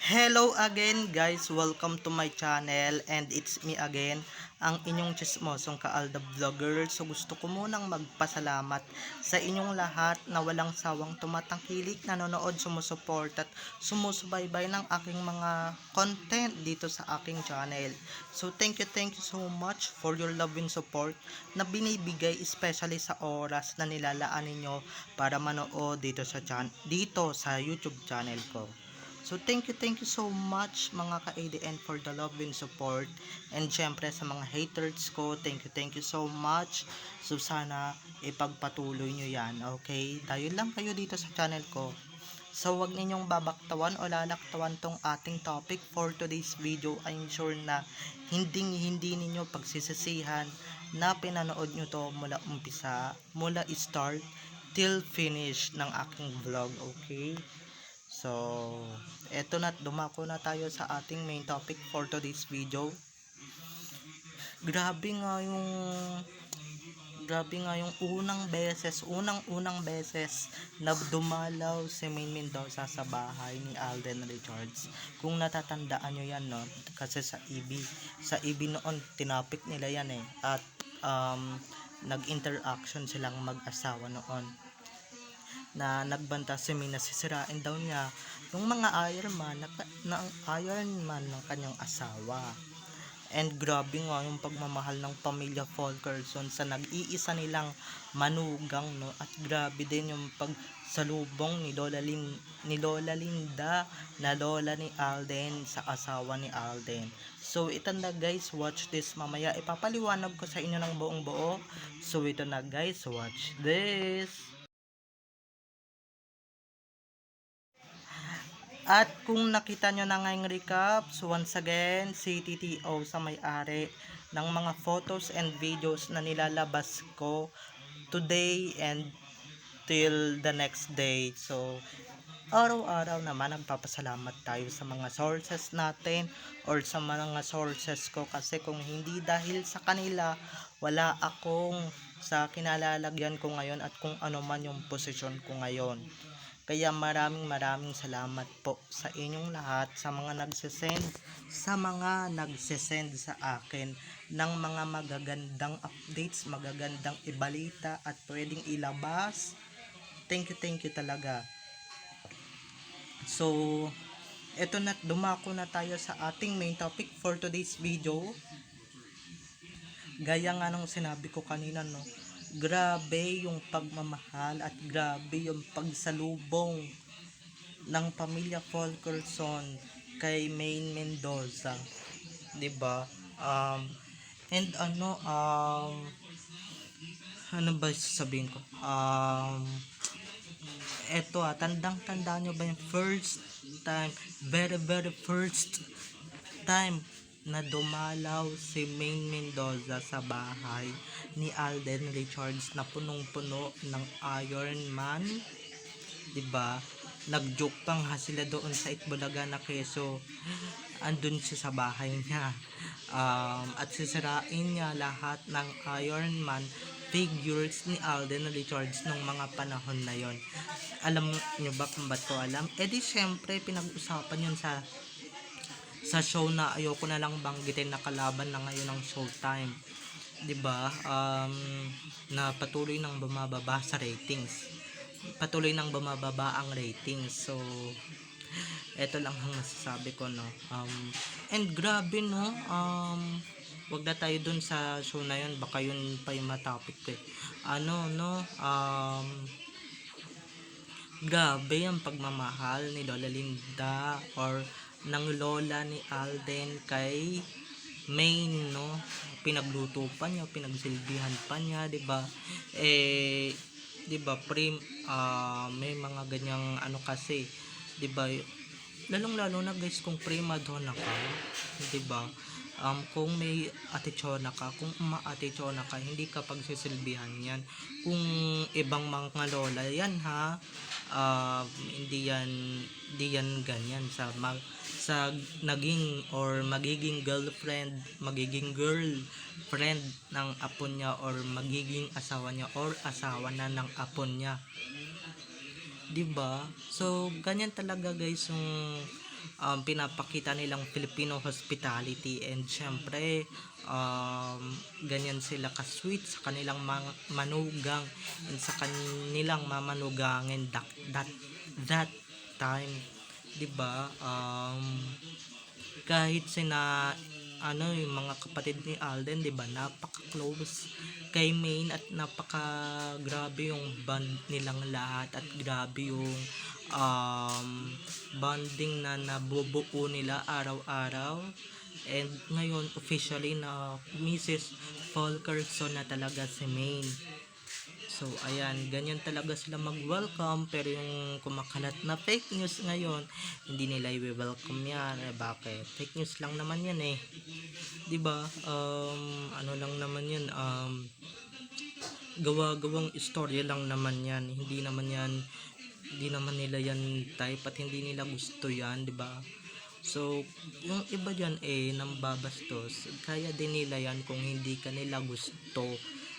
Hello again guys, welcome to my channel and it's me again, ang inyong chismosong Kaalda Vlogger. So gusto ko munang magpasalamat sa inyong lahat na walang sawang tumatangkilik, nanonood, sumusuport at sumusubaybay ng aking mga content dito sa aking channel. So thank you so much for your love and support na binibigay, especially sa oras na nilalaan ninyo para manood dito sa YouTube channel ko. So thank you so much mga ka-ADN for the love and support. And syempre sa mga haters ko, thank you so much. So sana ipagpatuloy nyo yan, okay? Dahil lang kayo dito sa channel ko. So wag ninyong babaktawan o lalaktawan tong ating topic for today's video. I'm sure na hindi ninyo pagsisisihan na pinanood nyo to mula umpisa, mula start till finish ng aking vlog, okay? So, eto na, dumako na tayo sa ating main topic for today's video. Grabe nga yung unang beses na dumalaw si Main Mendoza sa bahay ni Alden Richards. Kung natatandaan nyo yan, no? Kasi sa EB noon, tinapik nila yan eh. At nag-interaction silang mag-asawa noon, na nagbanta si May na sisirain daw niya yung mga Iron Man ng kanyang asawa. And grabe nga yung pagmamahal ng pamilya Fulkerson sa nag-iisa nilang manugang, no? At grabe din yung pagsalubong ni Lola Linda na lola ni Alden sa asawa ni Alden. So ito na guys, watch this mamaya. Ipapaliwanag ko sa inyo ng buong buo. So ito na guys, watch this. At kung nakita nyo na ngayong recap, so once again, si TTO sa may-ari ng mga photos and videos na nilalabas ko today and till the next day. So, araw-araw naman nagpapasalamat tayo sa mga sources natin or sa mga sources ko, kasi kung hindi dahil sa kanila, wala akong sa kinalalagyan ko ngayon at kung ano man yung posisyon ko ngayon. Kaya maraming salamat po sa inyong lahat, sa mga nagsesend sa akin ng mga magagandang updates, magagandang ibalita at pwedeng ilabas. Thank you talaga. So, eto na, dumako na tayo sa ating main topic for today's video. Gaya nga nung sinabi ko kanina, no, grabe yung pagmamahal at grabe yung pagsalubong ng pamilya Fulkerson kay Main Mendoza, 'di ba? And ano ba sasabihin ko? Eto tandang-tanda nyo ba yung first time, very first time na dumalaw si Main Mendoza sa bahay ni Alden Richards na punong-puno ng Iron Man, 'di ba? Nag-joke pang sila doon sa Itbulaga na keso andun siya sa bahay niya, at sisirain niya lahat ng Iron Man figures ni Alden Richards nung mga panahon na yon. Alam nyo ba kung ba't ko alam? Di syempre pinag-usapan yun sa show na ayoko na lang banggitin na kalaban na ngayon ng Showtime, 'di ba? Na patuloy nang bumababa sa ratings. Patuloy nang bumababa ang ratings. So eto lang ang masasabi ko, no. And grabe, no. Wag na tayo dun sa show na yun, baka yun pa yung matopic ko eh. Grabe ang pagmamahal ni Lola Linda or ng lola ni Alden kay Main, no. Pinagluto pa niya, pinagsilbihan pa niya, 'di ba? 'Di ba, may mga ganyang ano kasi, 'di ba? Lalong-lalo na guys kung prima donna ka, 'di ba? Kung may atitsona ka, kung umaatitsona ka, hindi ka pagsisilbihan yan. Kung ibang mga lola yan hindi yan ganyan sa naging or magiging girlfriend ng apo niya or magiging asawa niya or asawa na ng apo niya, 'di ba? So ganyan talaga guys yung pinapakita nilang Filipino hospitality, and syempre ganyan sila ka-sweet sa kanilang manugang and sa kanilang mamanugangin that time, 'di ba? Kahit sina yung mga kapatid ni Alden, 'di ba, napaka-close kay Maine at napaka-grabe yung bond nilang lahat, at grabe yung bonding na nabubuo nila araw-araw. And ngayon officially na Mrs. Fulkerson na talaga si Maine. So ayan, ganyan talaga sila mag-welcome, pero yung kumakalat na fake news ngayon, hindi nila i-welcome yan. Bakit? Fake news lang naman yan 'di ba? Ano lang naman yan, gawa-gawang istorya lang naman yan. Hindi naman nila yan type, at hindi nila gusto yan, 'di ba? So, yung iba dyan nambabastos, kaya din nila yan kung hindi ka nila gusto.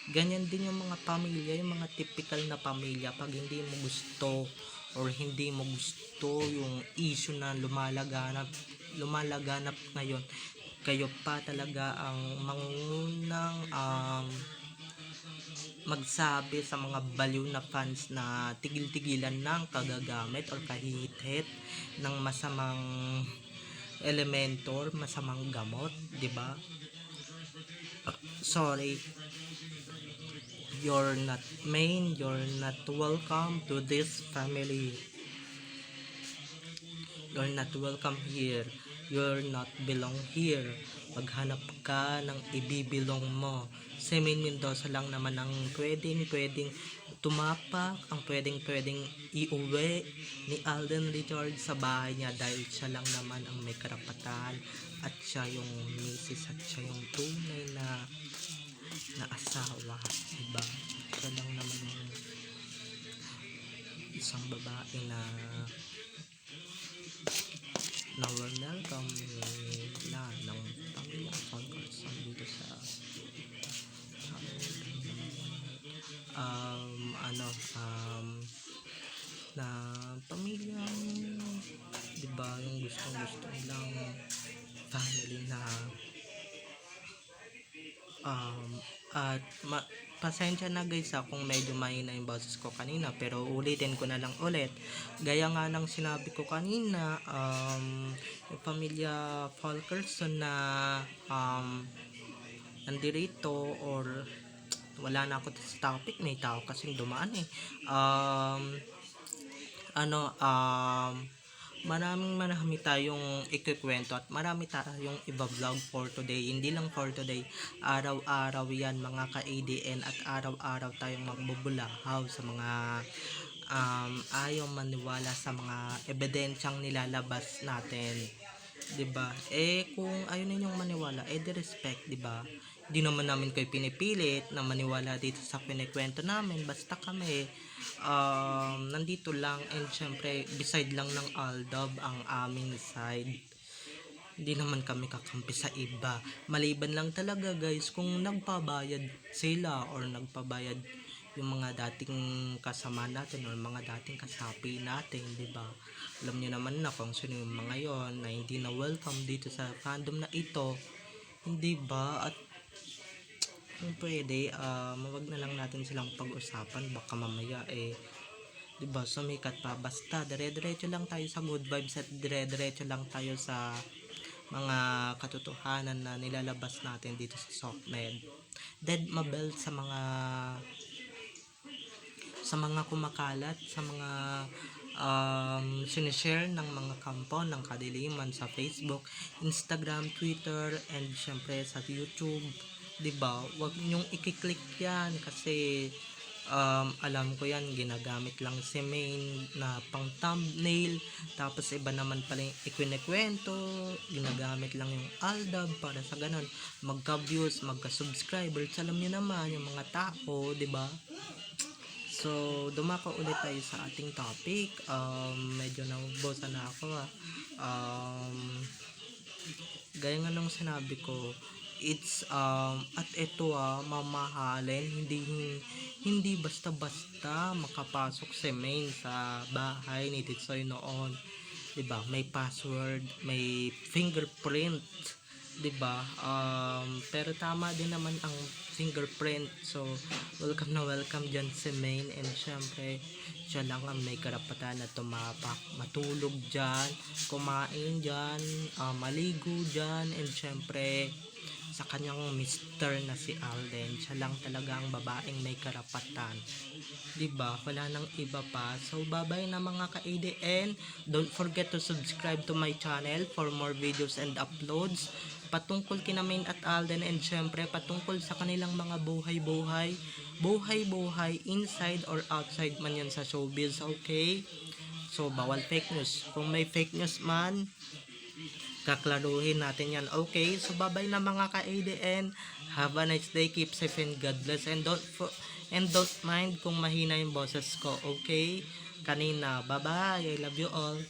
Ganyan din yung mga pamilya, yung mga typical na pamilya, pag hindi mo gusto or hindi mo gusto yung issue na lumalaganap ngayon, kayo pa talaga ang mangunang magsabi sa mga baliw na fans na tigil-tigilan ng kagagamit or kahihit ng masamang elementor, masamang gamot, 'di ba? Sorry, you're not welcome to this family. You're not welcome here. You're not belong here. Maghanap ka ng ibibilong mo. Si Maine Mendoza lang naman ang pwedeng tumapak, ang pwedeng iuwi ni Alden Richard sa bahay niya, dahil siya lang naman ang may karapatan, at siya yung misis, at siya yung tunay na asawa, diba? Siya lang naman yung isang babae na welcome nila ng pamilya Fulkerson dito sa na pamilyang, 'di ba, yung gusto nilang family na at pasensya na guys kung medyo mahina yung boses ko kanina, pero ulitin ko na lang ulit, gaya nga ng sinabi ko kanina, yung pamilya Fulkerson na nandirito, or wala na ako sa topic, may tao kasing dumaan marami tayong ikikwento, at marami tayong iba-vlog for today. Hindi lang for today, araw-araw yan mga ka-ADN, at araw-araw tayong magbubulahaw sa mga ayaw maniwala sa mga ebidensyang nilalabas natin, 'di ba? Kung ayaw ninyong maniwala, di respect, 'di ba? Di naman namin kayo pinipilit na maniwala dito sa pinikwento namin, basta kami nandito lang, and syempre beside lang ng Aldab ang aming side. Hindi naman kami kakampi sa iba, maliban lang talaga guys kung nagpabayad sila or nagpabayad yung mga dating kasama natin or mga dating kasapi natin, 'di ba? Alam niyo naman na kung sino yung mga yon na hindi na welcome dito sa fandom na ito, hindi ba? At kung pwede, wag na lang natin silang pag-usapan, baka mamaya 'di ba, sumikat pa. Basta dire-diretso lang tayo sa good vibes, at dire-diretso lang tayo sa mga katotohanan na nilalabas natin dito sa Sockmed. Dead mabel sa mga kumakalat, sa mga sinishare ng mga kampo ng kadiliman sa Facebook, Instagram, Twitter, and syempre sa YouTube, 'di ba? Wag ninyong i-click yan, kasi alam ko yan, ginagamit lang si Maine na pang thumbnail, tapos iba naman pala yung ikinikwento, ginagamit lang yung Aldab para sa ganon magka-views, magka-subscribers. Alam niyo naman yung mga tao, 'di ba? So, dumako ulit tayo sa ating topic. Medyo naubusan na ako gaya nga nung sinabi ko, it's at ito mamahalin, hindi basta-basta makapasok si Maine sa bahay ni Titsoy noon, 'Di ba? May password, may fingerprint, 'di ba? Pero tama din naman ang fingerprint. So, welcome na welcome diyan si Main, and syempre siya lang ang may karapatan na tumapak, matulog diyan, kumain diyan, maligo diyan, and syempre sa kanyang mister na si Alden, siya lang talaga ang babaeng may karapatan. 'Di ba? Wala nang iba pa. So, bye-bye na mga ka-ADN. Don't forget to subscribe to my channel for more videos and uploads patungkol kina Main at Alden, and syempre patungkol sa kanilang mga buhay-buhay inside or outside man yan sa showbiz, okay? So, bawal fake news. Kung may fake news man, kaklaruhin natin yan, okay? So, bye-bye na mga ka-ADN. Have a nice day, keep safe, and God bless. And don't mind kung mahina yung boses ko, okay? Kanina, bye-bye, I love you all.